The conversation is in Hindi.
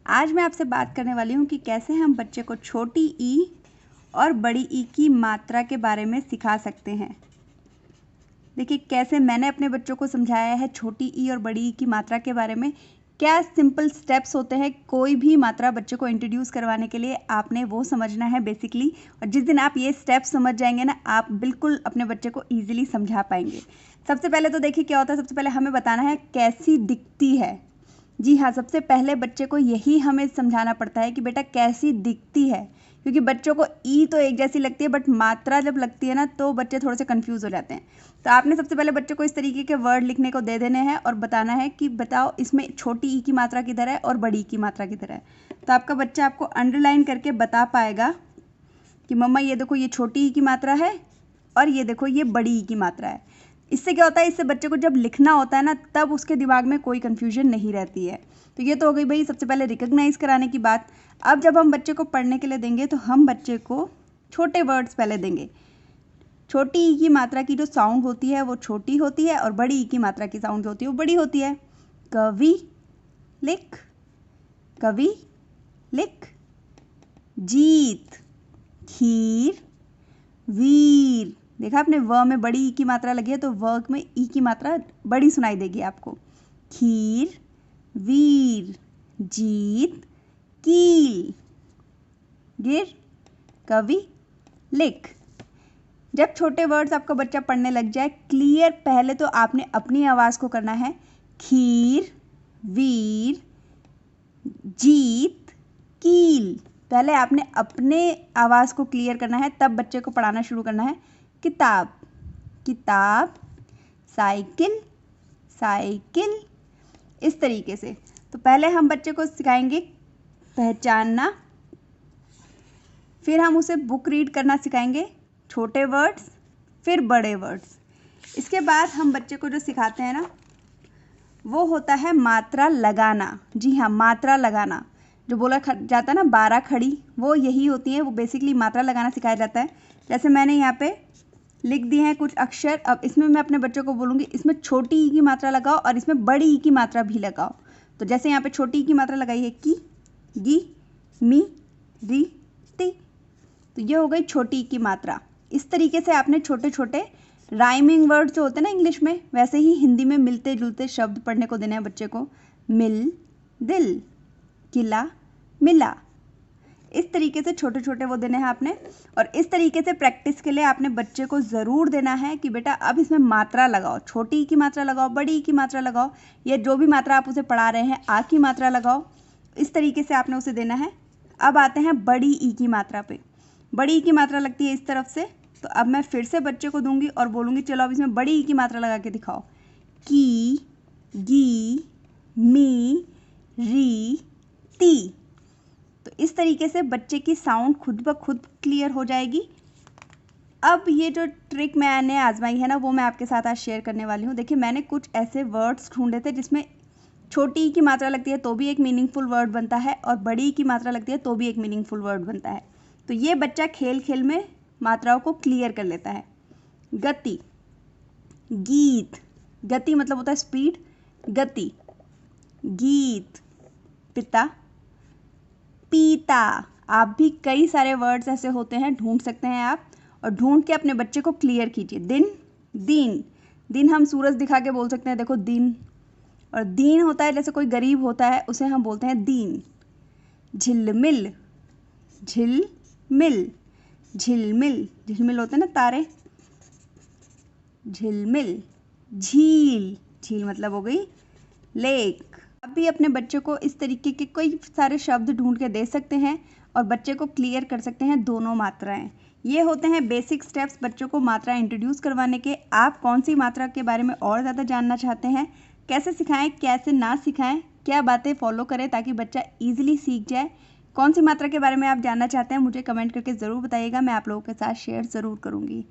आज मैं आपसे बात करने वाली हूँ कि कैसे हम बच्चे को छोटी ई और बड़ी ई की मात्रा के बारे में सिखा सकते हैं। देखिए कैसे मैंने अपने बच्चों को समझाया है छोटी ई और बड़ी ई की मात्रा के बारे में। क्या सिंपल स्टेप्स होते हैं कोई भी मात्रा बच्चे को इंट्रोड्यूस करवाने के लिए, आपने वो समझना है बेसिकली। और जिस दिन आप ये स्टेप्स समझ जाएंगे ना, आप बिल्कुल अपने बच्चे को ईजिली समझा पाएंगे। सबसे पहले तो देखिए क्या होता है, सबसे पहले हमें बताना है कैसी दिखती है। जी हाँ, सबसे पहले बच्चे को यही हमें समझाना पड़ता है कि बेटा कैसी दिखती है, क्योंकि बच्चों को ई तो एक जैसी लगती है बट मात्रा जब लगती है ना तो बच्चे थोड़े से कंफ्यूज हो जाते हैं। तो आपने सबसे पहले बच्चे को इस तरीके के वर्ड लिखने को दे देने हैं और बताना है कि बताओ इसमें छोटी ई की मात्रा किधर है और बड़ी ई की मात्रा किधर है। तो आपका बच्चा आपको अंडरलाइन करके बता पाएगा कि मम्मा ये देखो ये छोटी ई की मात्रा है और ये देखो ये बड़ी ई की मात्रा है। इससे क्या होता है, इससे बच्चे को जब लिखना होता है ना तब उसके दिमाग में कोई कन्फ्यूजन नहीं रहती है। तो ये तो हो गई भाई सबसे पहले रिकग्नाइज कराने की बात। अब जब हम बच्चे को पढ़ने के लिए देंगे तो हम बच्चे को छोटे वर्ड्स पहले देंगे। छोटी ई की मात्रा की जो साउंड होती है वो छोटी होती है और बड़ी ई की मात्रा की साउंड होती है वो बड़ी होती है। कवि लिख, कवि लिख, जीत, खीर, वीर। देखा आपने, व में बड़ी ई की मात्रा लगी है तो व में ई की मात्रा बड़ी सुनाई देगी आपको। खीर, वीर, जीत, कील, गिर, कवि, लिख। जब छोटे वर्ड्स आपका बच्चा पढ़ने लग जाए क्लियर, पहले तो आपने अपनी आवाज़ को करना है। खीर, वीर, जीत, कील। पहले आपने अपने आवाज़ को क्लियर करना है, तब बच्चे को पढ़ाना शुरू करना है। किताब, किताब, साइकिल, साइकिल, इस तरीके से। तो पहले हम बच्चे को सिखाएंगे पहचानना, फिर हम उसे बुक रीड करना सिखाएंगे, छोटे वर्ड्स फिर बड़े वर्ड्स। इसके बाद हम बच्चे को जो सिखाते हैं ना वो होता है मात्रा लगाना। जी हाँ, मात्रा लगाना। जो बोला जाता है ना 12 खड़ी, वो यही होती है, वो बेसिकली मात्रा लगाना सिखाया जाता है। जैसे मैंने यहाँ पे लिख दिए हैं कुछ अक्षर, अब इसमें मैं अपने बच्चों को बोलूँगी इसमें छोटी ई की मात्रा लगाओ और इसमें बड़ी ई की मात्रा भी लगाओ। तो जैसे यहाँ पे छोटी ई की मात्रा लगाई है की, गी, मी, री, ती। तो ये हो गई छोटी ई की मात्रा। इस तरीके से आपने छोटे छोटे राइमिंग वर्ड जो होते हैं ना इंग्लिश में, वैसे ही हिंदी में मिलते जुलते शब्द पढ़ने को देने हैं बच्चे को। मिल, दिल, किला, मिला। इस तरीके से छोटे छोटे वो देने हैं आपने। और इस तरीके से प्रैक्टिस के लिए आपने बच्चे को ज़रूर देना है कि बेटा अब इसमें मात्रा लगाओ, छोटी ई की मात्रा लगाओ, बड़ी ई की मात्रा लगाओ, या जो भी मात्रा आप उसे पढ़ा रहे हैं आ की मात्रा लगाओ। इस तरीके से आपने उसे देना है। अब आते हैं बड़ी ई की मात्रा पे। बड़ी ई की मात्रा लगती है इस तरफ से, तो अब मैं फिर से बच्चे को दूंगी और बोलूँगी चलो अब इसमें बड़ी ई की मात्रा लगा के दिखाओ। की, गी, मी, री, ती। तो इस तरीके से बच्चे की साउंड खुद ब खुद क्लियर हो जाएगी। अब ये जो ट्रिक मैंने आजमाई है ना वो मैं आपके साथ आज शेयर करने वाली हूँ। देखिए मैंने कुछ ऐसे वर्ड्स ढूंढे थे जिसमें छोटी ई की मात्रा लगती है तो भी एक मीनिंगफुल वर्ड बनता है और बड़ी ई की मात्रा लगती है तो भी एक मीनिंगफुल वर्ड बनता है। तो ये बच्चा खेल खेल में मात्राओं को क्लियर कर लेता है। गति, गीत, गति मतलब होता है स्पीड, गति, गीत, पिता, पीता। आप भी कई सारे वर्ड्स ऐसे होते हैं, ढूंढ सकते हैं आप, और ढूंढ के अपने बच्चे को क्लियर कीजिए। दिन, दीन, दिन हम सूरज दिखा के बोल सकते हैं, देखो दिन। और दीन होता है जैसे कोई गरीब होता है उसे हम बोलते हैं दीन। झिलमिल, झिलमिल, झिलमिल, झिलमिल होते हैं ना तारे, झिलमिल। झील, झील मतलब हो गई लेक। अब भी अपने बच्चे को इस तरीके के कई सारे शब्द ढूंढ के दे सकते हैं और बच्चे को क्लियर कर सकते हैं दोनों मात्राएं। ये होते हैं बेसिक स्टेप्स बच्चों को मात्रा इंट्रोड्यूस करवाने के। आप कौन सी मात्रा के बारे में और ज़्यादा जानना चाहते हैं, कैसे सिखाएं कैसे ना सिखाएं, क्या बातें फॉलो करें ताकि बच्चा ईजिली सीख जाए, कौन सी मात्रा के बारे में आप जानना चाहते हैं, मुझे कमेंट करके ज़रूर बताइएगा। मैं आप लोगों के साथ शेयर ज़रूर करूँगी।